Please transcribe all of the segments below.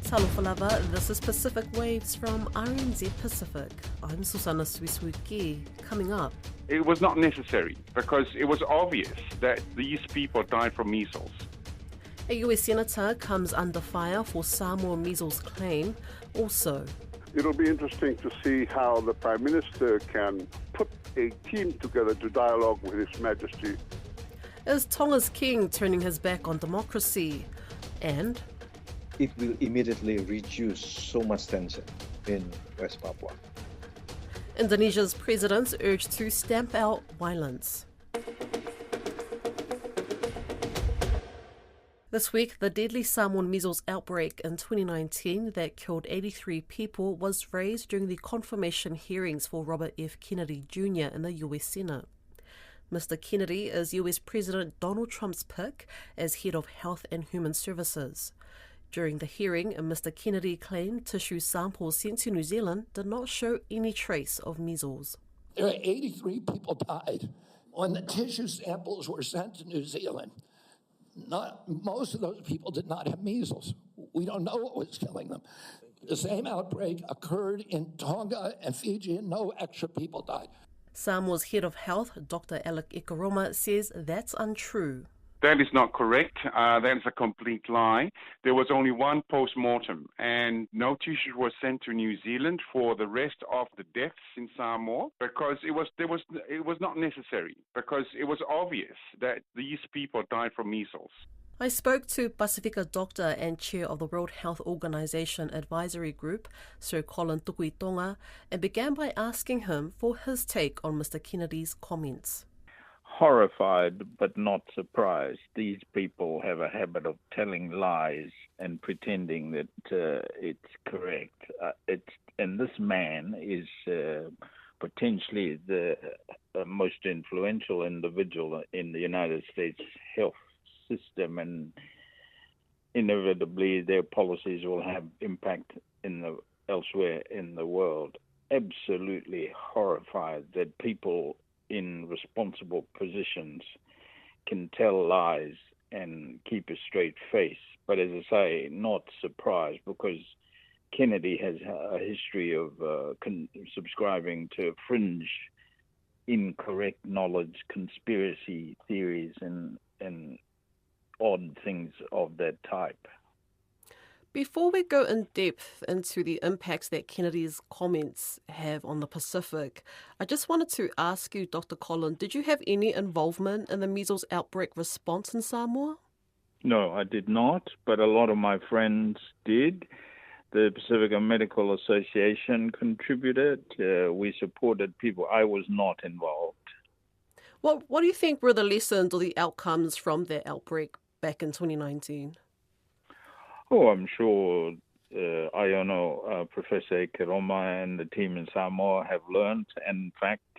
Talofa lava, this is Pacific Waves from RNZ Pacific. I'm Susana Suisuki. Coming up. It was not necessary because it was obvious that these people died from measles. A US senator comes under fire for Samoa measles claim. Also, it'll be interesting to see how the Prime Minister can put a team together to dialogue with His Majesty. Is Tonga's king turning his back on democracy? And it will immediately reduce so much tension in West Papua. Indonesia's president urged to stamp out violence. This week, the deadly Samoan measles outbreak in 2019 that killed 83 people was raised during the confirmation hearings for Robert F. Kennedy Jr. in the US Senate. Mr. Kennedy is US President Donald Trump's pick as head of Health and Human Services. During the hearing, Mr. Kennedy claimed tissue samples sent to New Zealand did not show any trace of measles. There are 83 people died. When the tissue samples were sent to New Zealand, most of those people did not have measles. We don't know what was killing them. The same outbreak occurred in Tonga and Fiji, and no extra people died. Samoa's head of health, Dr. Alec Ikaroma, says that's untrue. That is not correct. That is a complete lie. There was only one post-mortem, and no tissues were sent to New Zealand for the rest of the deaths in Samoa because it was not necessary, because it was obvious that these people died from measles. I spoke to Pacifica doctor and chair of the World Health Organization Advisory Group, Sir Colin Tukuitonga, and began by asking him for his take on Mr. Kennedy's comments. Horrified but not surprised. These people have a habit of telling lies and pretending that it's correct. And this man is potentially the most influential individual in the United States health system, and inevitably their policies will have impact elsewhere in the world. Absolutely horrified that people in responsible positions can tell lies and keep a straight face. But as I say, not surprised, because Kennedy has a history of subscribing to fringe, incorrect knowledge, conspiracy theories, and odd things of that type. Before we go in depth into the impacts that Kennedy's comments have on the Pacific, I just wanted to ask you, Dr. Colin, did you have any involvement in the measles outbreak response in Samoa? No, I did not, but a lot of my friends did. The Pacific Medical Association contributed. We supported people. I was not involved. What do you think were the lessons or the outcomes from that outbreak back in 2019? Oh, I'm sure Professor Ikaroma and the team in Samoa have learned and, in fact,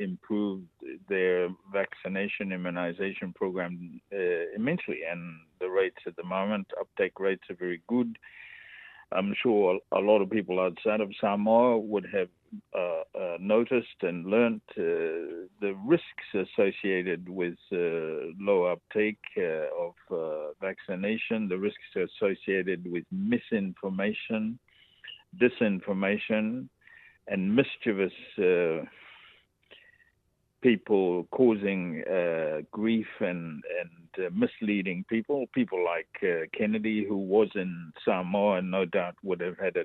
improved their vaccination immunization program immensely. And the rates at the moment, uptake rates, are very good. I'm sure a lot of people outside of Samoa would have noticed and learnt the risks associated with low uptake of vaccination, the risks associated with misinformation, disinformation, and mischievous people causing grief and misleading people like Kennedy, who was in Samoa and no doubt would have had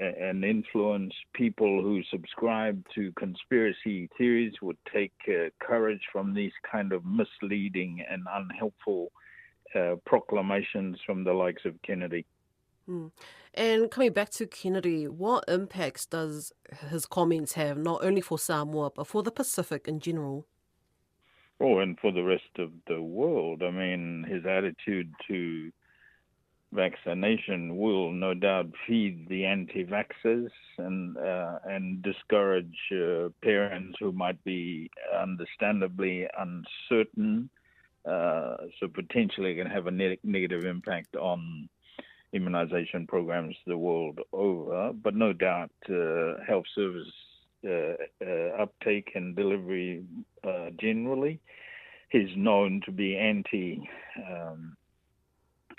an influence. People who subscribe to conspiracy theories would take courage from these kind of misleading and unhelpful proclamations from the likes of Kennedy. And coming back to Kennedy, what impacts does his comments have, not only for Samoa, but for the Pacific in general? Oh, and for the rest of the world. I mean, his attitude to vaccination will no doubt feed the anti-vaxxers and discourage parents who might be understandably uncertain. So potentially can have a negative impact on immunization programs the world over, but no doubt health service uptake and delivery generally. He's known to be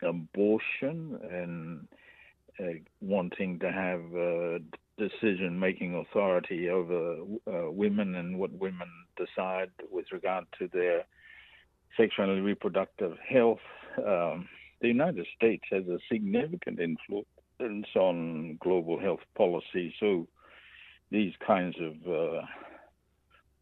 abortion and wanting to have decision-making authority over women and what women decide with regard to their sexual and reproductive health. The United States has a significant influence on global health policy, so these kinds of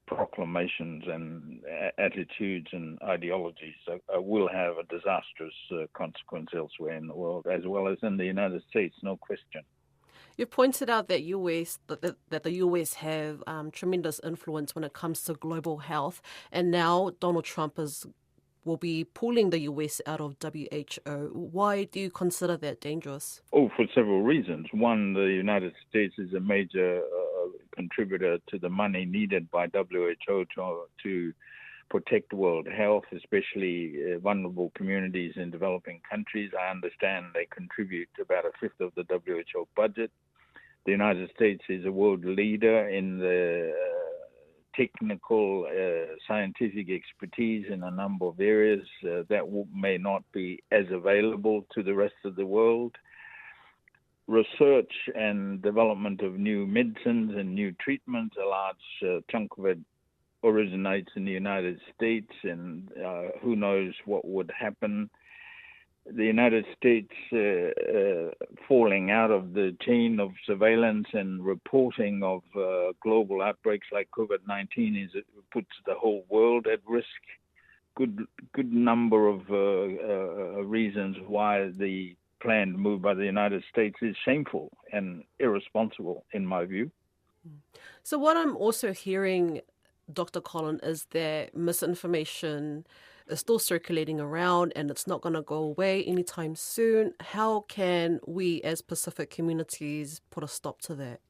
proclamations and attitudes and ideologies will have a disastrous consequence elsewhere in the world, as well as in the United States, no question. You pointed out that the US have tremendous influence when it comes to global health, and now Donald Trump will be pulling the US out of WHO. Why do you consider that dangerous? Oh, for several reasons. One, the United States is a major contributor to the money needed by WHO to protect world health, especially vulnerable communities in developing countries. I understand they contribute about a fifth of the WHO budget. The United States is a world leader in the technical, scientific expertise in a number of areas that may not be as available to the rest of the world. Research and development of new medicines and new treatments, a large chunk of it originates in the United States, and who knows what would happen. The United States falling out of the chain of surveillance and reporting of global outbreaks like COVID-19 puts the whole world at risk. Good number of reasons why the planned move by the United States is shameful and irresponsible, in my view. So what I'm also hearing, Dr. Colin, is that misinformation is still circulating around and it's not going to go away anytime soon. How can we as Pacific communities put a stop to that?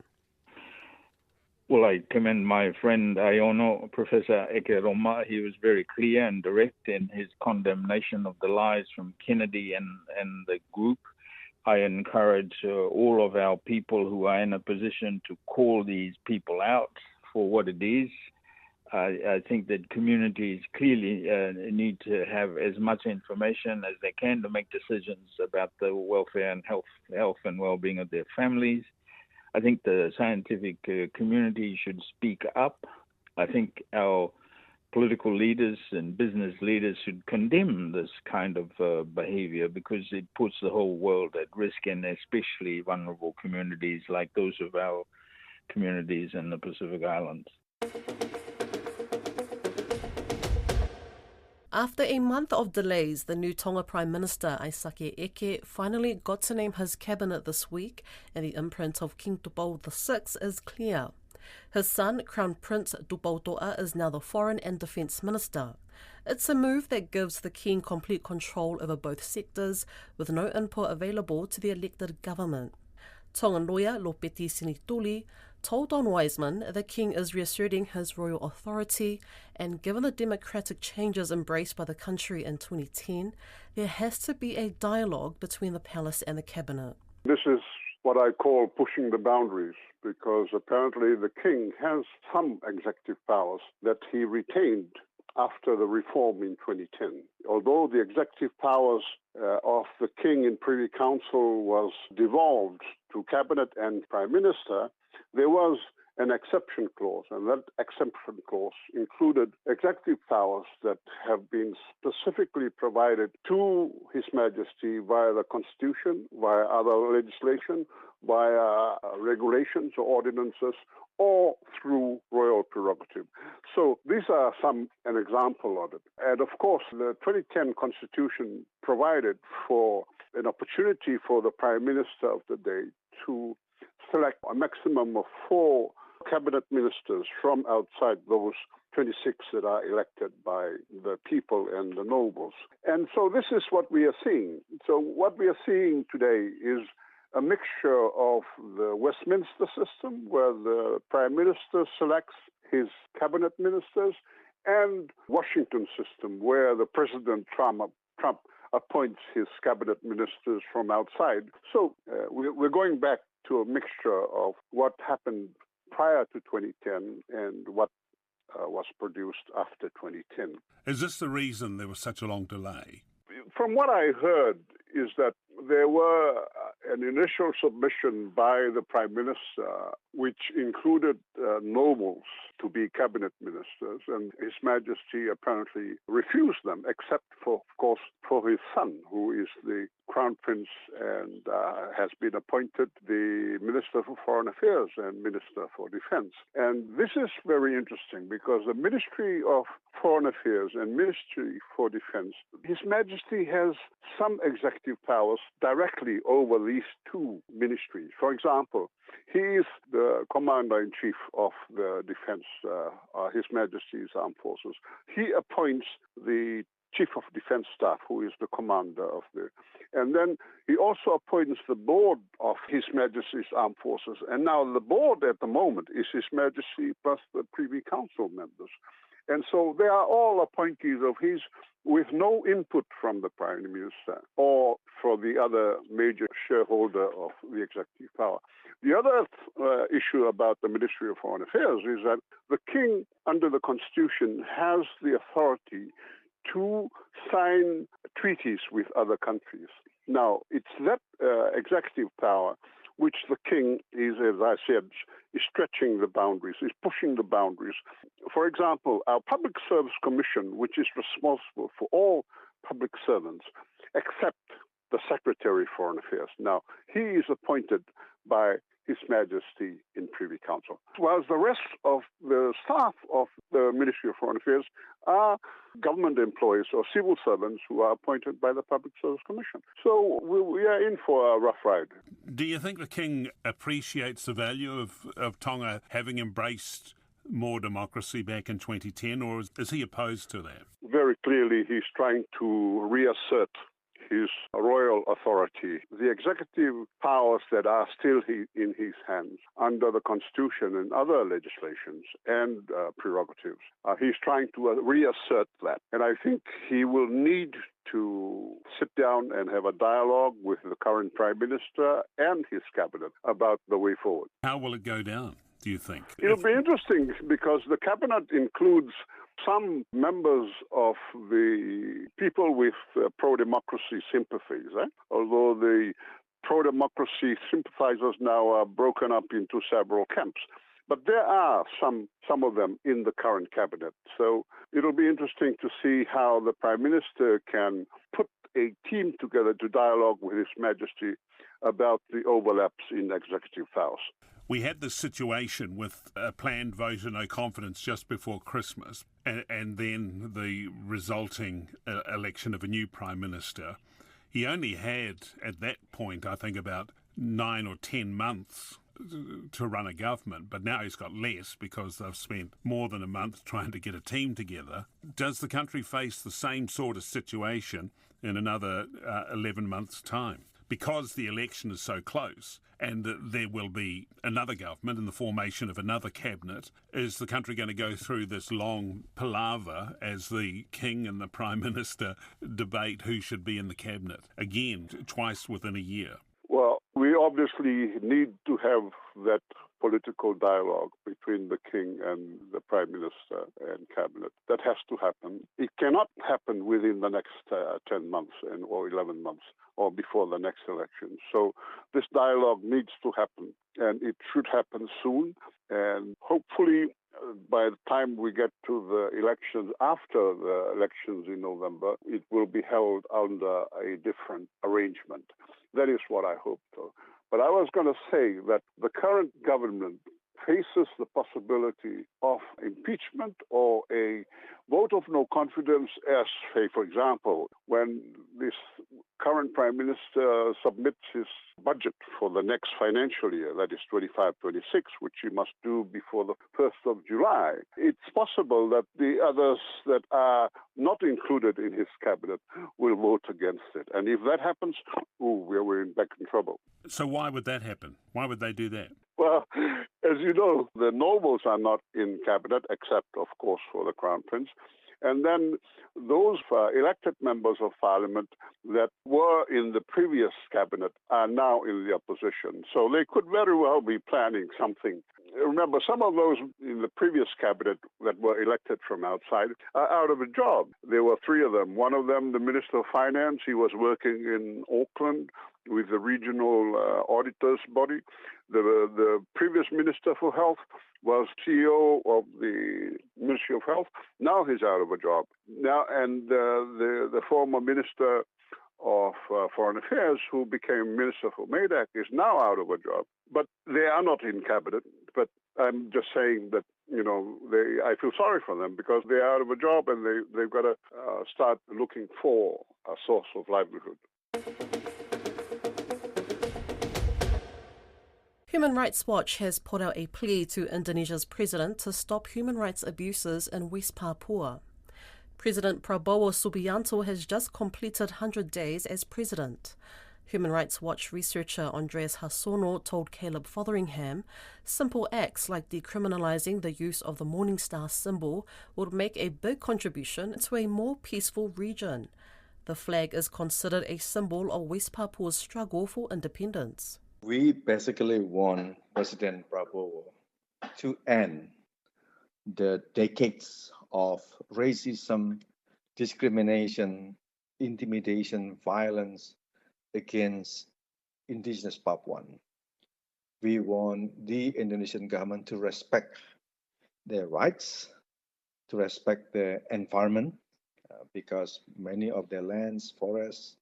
Well, I commend my friend Aiono, Professor Eke Roma. He was very clear and direct in his condemnation of the lies from Kennedy and the group. I encourage all of our people who are in a position to call these people out for what it is. I think that communities clearly need to have as much information as they can to make decisions about the welfare and health and well-being of their families. I think the scientific community should speak up. I think our political leaders and business leaders should condemn this kind of behavior because it puts the whole world at risk, and especially vulnerable communities like those of our communities in the Pacific Islands. After a month of delays, the new Tonga Prime Minister, Aisake Eke, finally got to name his cabinet this week, and the imprint of King Tupou VI is clear. His son, Crown Prince Tupouto'a, is now the Foreign and Defence Minister. It's a move that gives the King complete control over both sectors, with no input available to the elected government. Tongan lawyer Lopeti Sinituli told Don Wiseman the King is reasserting his royal authority, and given the democratic changes embraced by the country in 2010, there has to be a dialogue between the palace and the cabinet. This is what I call pushing the boundaries, because apparently the King has some executive powers that he retained after the reform in 2010. Although the executive powers of the King in Privy Council was devolved to Cabinet and Prime Minister, there was an exception clause, and that exception clause included executive powers that have been specifically provided to His Majesty via the Constitution, via other legislation, via regulations or ordinances, or through royal prerogative. So these are an example of it. And of course, the 2010 Constitution provided for an opportunity for the Prime Minister of the day to select a maximum of 4 cabinet ministers from outside those 26 that are elected by the people and the nobles. And so this is what we are seeing. So what we are seeing today is a mixture of the Westminster system, where the Prime Minister selects his cabinet ministers, and Washington system, where the President Trump appoints his cabinet ministers from outside. So we're going back to a mixture of what happened prior to 2010 and what was produced after 2010. Is this the reason there was such a long delay? From what I heard, is that there were an initial submission by the Prime Minister, which included nobles to be cabinet ministers, and His Majesty apparently refused them, except for, of course, for his son, who is the Crown Prince and has been appointed the Minister for Foreign Affairs and Minister for Defense. And this is very interesting because the Ministry of Foreign Affairs and Ministry for Defense, His Majesty has some executive powers directly over these two ministries. For example, he is the Commander-in-Chief of the Defense, His Majesty's Armed Forces. He appoints the Chief of Defense Staff, who is the commander of the... And then he also appoints the board of His Majesty's Armed Forces. And now the board at the moment is His Majesty plus the Privy Council members. And so they are all appointees of his with no input from the Prime Minister or for the other major shareholder of the executive power. The other issue about the Ministry of Foreign Affairs is that the King, under the Constitution, has the authority to sign treaties with other countries. Now, it's that executive power which the King is, as I said, is stretching the boundaries, is pushing the boundaries. For example, our Public Service Commission, which is responsible for all public servants, except the Secretary of Foreign Affairs. Now, he is appointed by His Majesty in Privy Council, whilst the rest of the staff of the Ministry of Foreign Affairs are government employees or civil servants who are appointed by the Public Service Commission. So we are in for a rough ride. Do you think the King appreciates the value of Tonga having embraced more democracy back in 2010, or is he opposed to that? Very clearly, he's trying to reassert his royal authority, the executive powers that are still in his hands under the Constitution and other legislations and prerogatives. He's trying to reassert that. And I think he will need to sit down and have a dialogue with the current Prime Minister and his cabinet about the way forward. How will it go down, do you think? It'll be interesting because the cabinet includes some members of the people with pro-democracy sympathies, although the pro-democracy sympathizers now are broken up into several camps. But there are some of them in the current cabinet. So it'll be interesting to see how the Prime Minister can put a team together to dialogue with His Majesty about the overlaps in executive powers. We had this situation with a planned vote of no confidence just before Christmas and then the resulting election of a new Prime Minister. He only had, at that point, I think about 9 or 10 months to run a government, but now he's got less because they've spent more than a month trying to get a team together. Does the country face the same sort of situation in another 11 months' time? Because the election is so close and there will be another government and the formation of another cabinet, is the country going to go through this long palaver as the King and the Prime Minister debate who should be in the cabinet, again, twice within a year? Well, we obviously need to have that political dialogue between the King and the Prime Minister and Cabinet. That has to happen. It cannot happen within the next 10 months or 11 months or before the next election. So this dialogue needs to happen, and it should happen soon. And hopefully, by the time we get to the elections, after the elections in November, it will be held under a different arrangement. That is what I hope so. But I was going to say that the current government faces the possibility of impeachment or a vote of no confidence as, say, for example, when this current Prime Minister submits his budget for the next financial year, that is 25-26, which he must do before the 1st of July. It's possible that the others that are not included in his cabinet will vote against it. And if that happens, we're back in trouble. So why would that happen? Why would they do that? Well, as you know, the nobles are not in cabinet, except, of course, for the Crown Prince. And then those elected members of parliament that were in the previous cabinet are now in the opposition. So they could very well be planning something remember, some of those in the previous cabinet that were elected from outside are out of a job. There were three of them. One of them, the Minister of Finance, he was working in Auckland with the regional auditors body. The previous Minister for Health was CEO of the Ministry of Health. Now he's out of a job. Now, and the former Minister of Foreign Affairs, who became Minister for MEDAC, is now out of a job. But they are not in cabinet. But I'm just saying that, I feel sorry for them because they're out of a job and they've got to start looking for a source of livelihood. Human Rights Watch has put out a plea to Indonesia's president to stop human rights abuses in West Papua. President Prabowo Subianto has just completed 100 days as president. Human Rights Watch researcher Andreas Hasono told Caleb Fotheringham simple acts like decriminalising the use of the Morning Star symbol would make a big contribution to a more peaceful region. The flag is considered a symbol of West Papua's struggle for independence. We basically want President Prabowo to end the decades of racism, discrimination, intimidation, violence against indigenous Papuan. We want the Indonesian government to respect their rights, to respect the environment, because many of their lands, forests,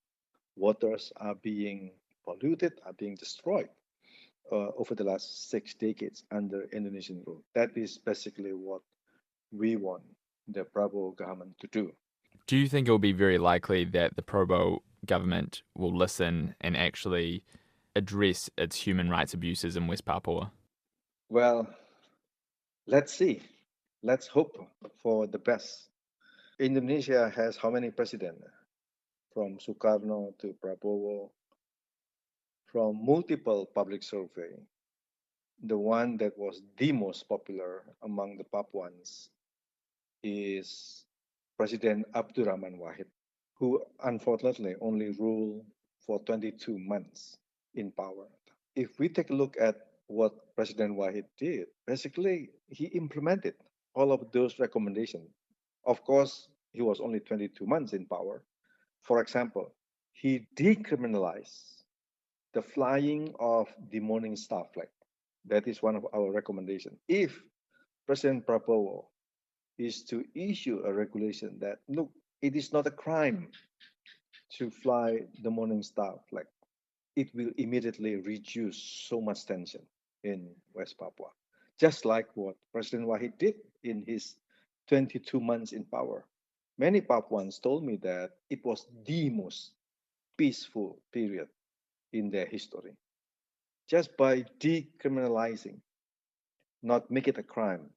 waters are being polluted, are being destroyed over the last 6 decades under Indonesian rule. That is basically what we want the Prabowo government to do. Do you think it will be very likely that the Prabowo government will listen and actually address its human rights abuses in West Papua? Well, let's see. Let's hope for the best. Indonesia has how many presidents? From Sukarno to Prabowo, from multiple public survey. The one that was the most popular among the Papuans is President Abdurrahman Wahid, who unfortunately only ruled for 22 months in power. If we take a look at what President Wahid did, basically he implemented all of those recommendations. Of course, he was only 22 months in power. For example, he decriminalized the flying of the Morning Star flag. That is one of our recommendations. If President Prabowo is to issue a regulation that, look, it is not a crime to fly the Morning Star flag, it will immediately reduce so much tension in West Papua. Just like what President Wahid did in his 22 months in power. Many Papuans told me that it was the most peaceful period in their history. Just by decriminalizing, not make it a crime,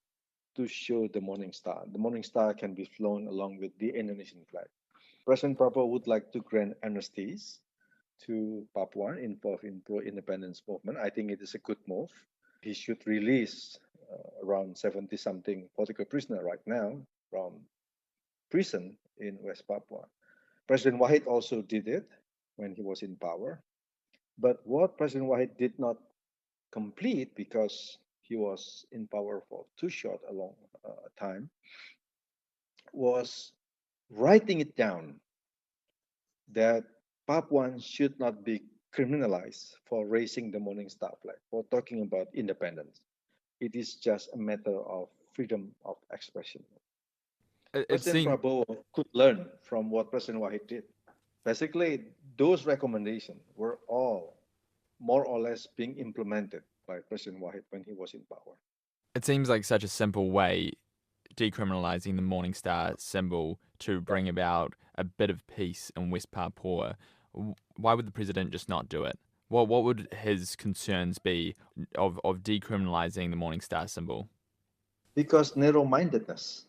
to show the Morning Star. The Morning Star can be flown along with the Indonesian flag. President Prabowo would like to grant amnesties to Papuan involved in pro-independence movement. I think it is a good move. He should release around 70-something political prisoners right now from prison in West Papua. President Wahid also did it when he was in power. But what President Wahid did not complete, because he was in power for too short a long time, was writing it down that Papuans should not be criminalized for raising the Morning Star flag, for talking about independence. It is just a matter of freedom of expression. President Prabowo could learn from what President Wahid did. Basically, those recommendations were all more or less being implemented by President Wahid when he was in power. It seems like such a simple way, decriminalising the Morning Star symbol, to bring about a bit of peace in West Papua. Why would the president just not do it? What would his concerns be of decriminalising the Morning Star symbol? Because narrow-mindedness.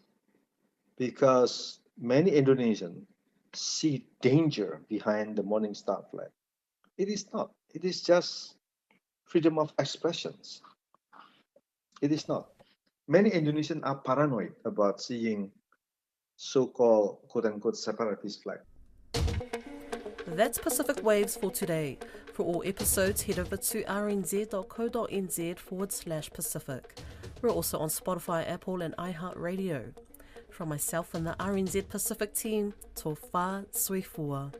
Because many Indonesians see danger behind the Morning Star flag. It is not. It is just freedom of expressions. It is not. Many Indonesians are paranoid about seeing so-called quote-unquote separatist flag. That's Pacific Waves for today. For all episodes, head over to rnz.co.nz/Pacific. We're also on Spotify, Apple and iHeartRadio. From myself and the RNZ Pacific team, tō whā sui fua.